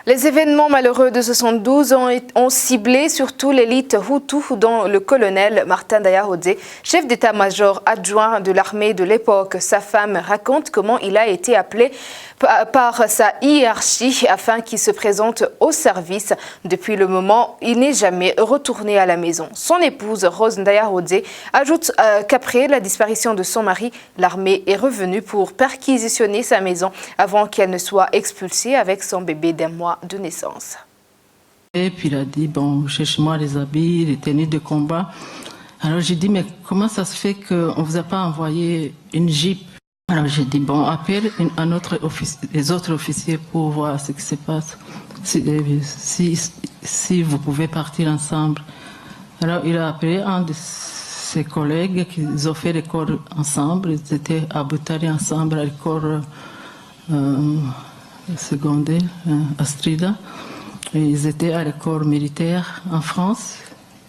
Les événements malheureux de 72 ont ciblé surtout l'élite Hutu, dont le colonel Martin Dayahodze, chef d'état-major adjoint de l'armée de l'époque. Sa femme raconte comment il a été appelé par sa hiérarchie afin qu'il se présente au service. Depuis le moment, il n'est jamais retourné à la maison. Son épouse, Rose Dayahodze, ajoute qu'après la disparition de son mari, l'armée est revenue pour perquisitionner sa maison avant qu'elle ne soit expulsée avec son bébé d'1 mois de naissance. Et puis il a dit, bon, cherche-moi les habits, les tenues de combat. Alors j'ai dit, mais comment ça se fait qu'on ne vous a pas envoyé une Jeep? Alors j'ai dit, bon, appelle les autres officiers pour voir ce qui se passe, si vous pouvez partir ensemble. Alors il a appelé un de ses collègues qui ont fait l'école ensemble, ils étaient à Boutari ensemble à l'école secondaire, Astrida. Et ils étaient à l'école militaire en France.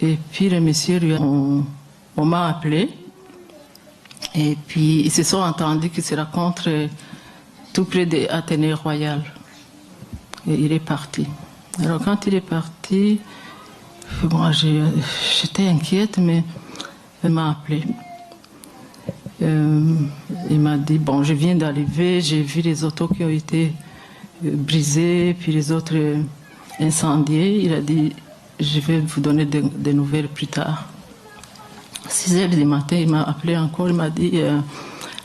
Et puis le monsieur, on m'a appelé. Et puis ils se sont entendus qu'ils se rencontrent tout près de l'Athénée Royal. Et il est parti. Alors quand il est parti, moi j'étais inquiète, mais il m'a appelé. Il m'a dit, bon, je viens d'arriver, j'ai vu les autos qui ont été brisées, puis les autres incendiés. Il a dit, je vais vous donner des nouvelles plus tard. 6 heures du matin, il m'a appelé encore, il m'a dit,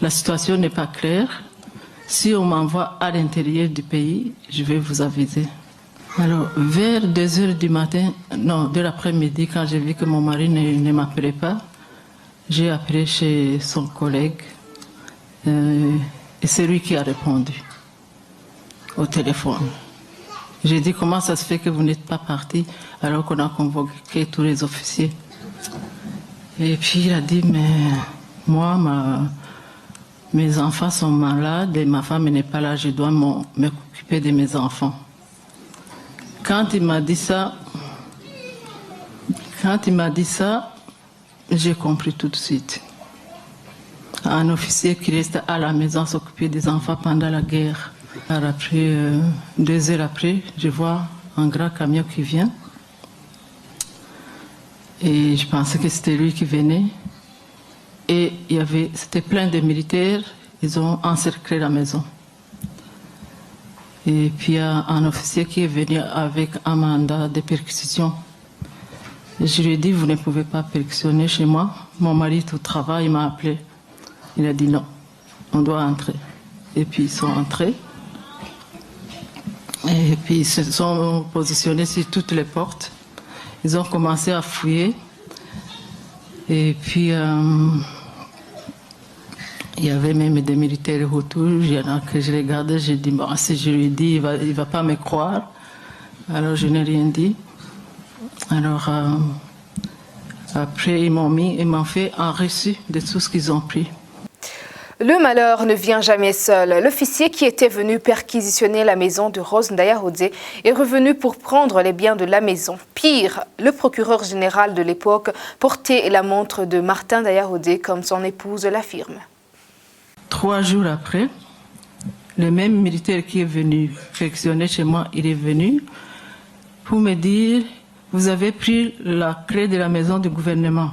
la situation n'est pas claire. Si on m'envoie à l'intérieur du pays, je vais vous aviser. Alors, vers 2 heures du matin, non, de l'après-midi, quand j'ai vu que mon mari ne m'appelait pas, j'ai appelé chez son collègue et c'est lui qui a répondu au téléphone. J'ai dit, comment ça se fait que vous n'êtes pas parti alors qu'on a convoqué tous les officiers? Et puis il a dit, mais moi, mes enfants sont malades et ma femme n'est pas là, je dois m'occuper de mes enfants. Quand il m'a dit ça, j'ai compris tout de suite. Un officier qui reste à la maison s'occuper des enfants pendant la guerre. Alors après, 2 heures après, je vois un grand camion qui vient. Et je pensais que c'était lui qui venait. Et c'était plein de militaires, ils ont encerclé la maison. Et puis il y a un officier qui est venu avec un mandat de perquisition. Je lui ai dit, vous ne pouvez pas perquisitionner chez moi. Mon mari est au travail, il m'a appelé. Il a dit non, on doit entrer. Et puis ils sont entrés. Et puis ils se sont positionnés sur toutes les portes. Ils ont commencé à fouiller. Et puis il y avait même des militaires autour. Il y en a que je regardais, j'ai dit, bon, si je lui dis, il ne va pas me croire. Alors je n'ai rien dit. Alors après, ils m'ont fait un reçu de tout ce qu'ils ont pris. Le malheur ne vient jamais seul. L'officier qui était venu perquisitionner la maison de Rose Dayahodze est revenu pour prendre les biens de la maison. Pire, le procureur général de l'époque portait la montre de Martin Dayahodze comme son épouse l'affirme. 3 jours après, le même militaire qui est venu perquisitionner chez moi, il est venu pour me dire, vous avez pris la clé de la maison du gouvernement.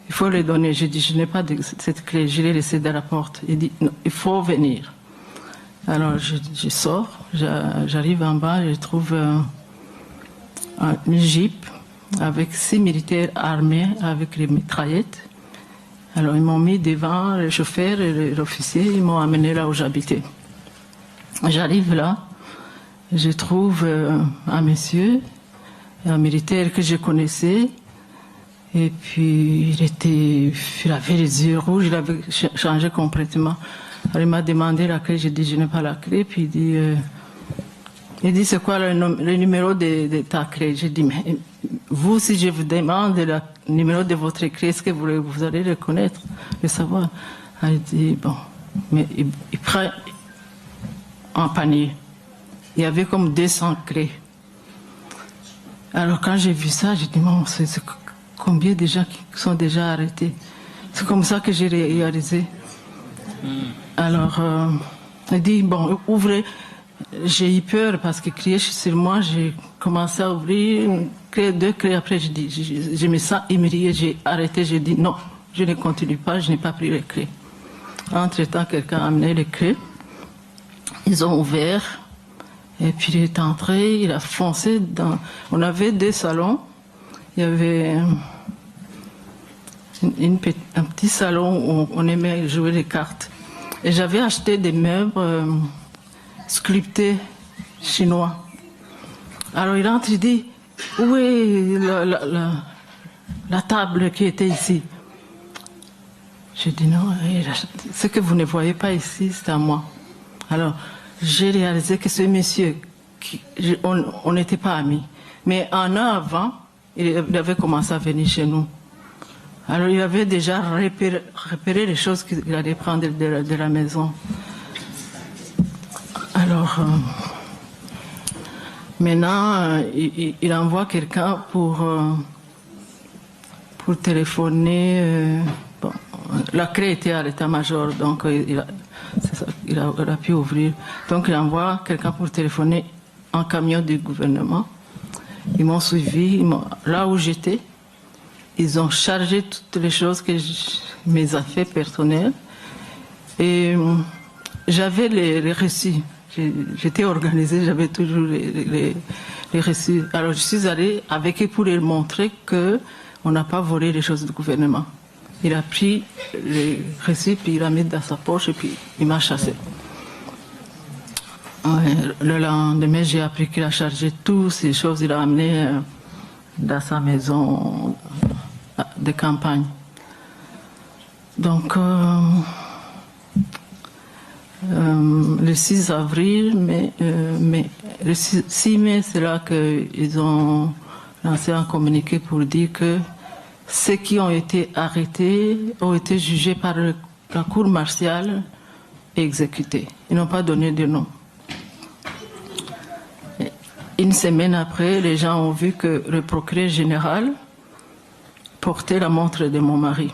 Il faut les donner. J'ai dit, je n'ai pas cette clé, je l'ai laissée dans la porte. Il dit, non, il faut venir. Alors je sors, j'arrive en bas, je trouve une Jeep avec 6 militaires armés avec les mitraillettes. Alors ils m'ont mis devant le chauffeur et l'officier, ils m'ont amené là où j'habitais. J'arrive là, je trouve un monsieur, un militaire que je connaissais. Et puis, il avait les yeux rouges, il avait changé complètement. Alors, il m'a demandé la clé, j'ai dit, je n'ai pas la clé. Puis il dit, c'est quoi le numéro de ta clé? J'ai dit, mais vous, si je vous demande le numéro de votre clé, est-ce que vous allez le connaître, le savoir? Alors, il dit, bon, mais il prend un panier. Il y avait comme 200 clés. Alors, quand j'ai vu ça, j'ai dit, bon, c'est combien de gens qui sont déjà arrêtés? C'est comme ça que j'ai réalisé. Alors, il dit, bon, ouvrez, J'ai eu peur parce qu'il criait sur moi. J'ai commencé à ouvrir, deux clés. Après, je me sens émerveillée. J'ai arrêté. J'ai dit non, je ne continue pas. Je n'ai pas pris les clés. Entre-temps, quelqu'un a amené les clés. Ils ont ouvert. Et puis il est entré. Il a foncé dans. On avait deux salons. Il y avait un petit salon où on aimait jouer les cartes. Et j'avais acheté des meubles sculptés chinois. Alors il rentre, il dit, où est la table qui était ici? J'ai dit non, ce que vous ne voyez pas ici, c'est à moi. Alors j'ai réalisé que ce monsieur, on n'était pas amis. Mais un an avant, il avait commencé à venir chez nous. Alors il avait déjà repéré les choses qu'il allait prendre de la maison. Alors maintenant, il envoie quelqu'un pour téléphoner. Bon, la clé était à l'état-major, donc il a pu ouvrir. Donc il envoie quelqu'un pour téléphoner en camion du gouvernement. Ils m'ont suivi, là où j'étais. Ils ont chargé toutes les choses, mes affaires personnelles. Et j'avais les reçus. J'étais organisée, j'avais toujours les reçus. Alors je suis allée avec eux pour leur montrer qu'on n'a pas volé les choses du gouvernement. Il a pris les reçus, puis il l'a mis dans sa poche, et puis il m'a chassé. Le lendemain, j'ai appris qu'il a chargé toutes ces choses, il a amené dans sa maison de campagne. Donc, le 6 avril, mais le 6 mai, c'est là qu'ils ont lancé un communiqué pour dire que ceux qui ont été arrêtés ont été jugés par la cour martiale et exécutés. Ils n'ont pas donné de nom. Une semaine après, les gens ont vu que le procureur général portait la montre de mon mari.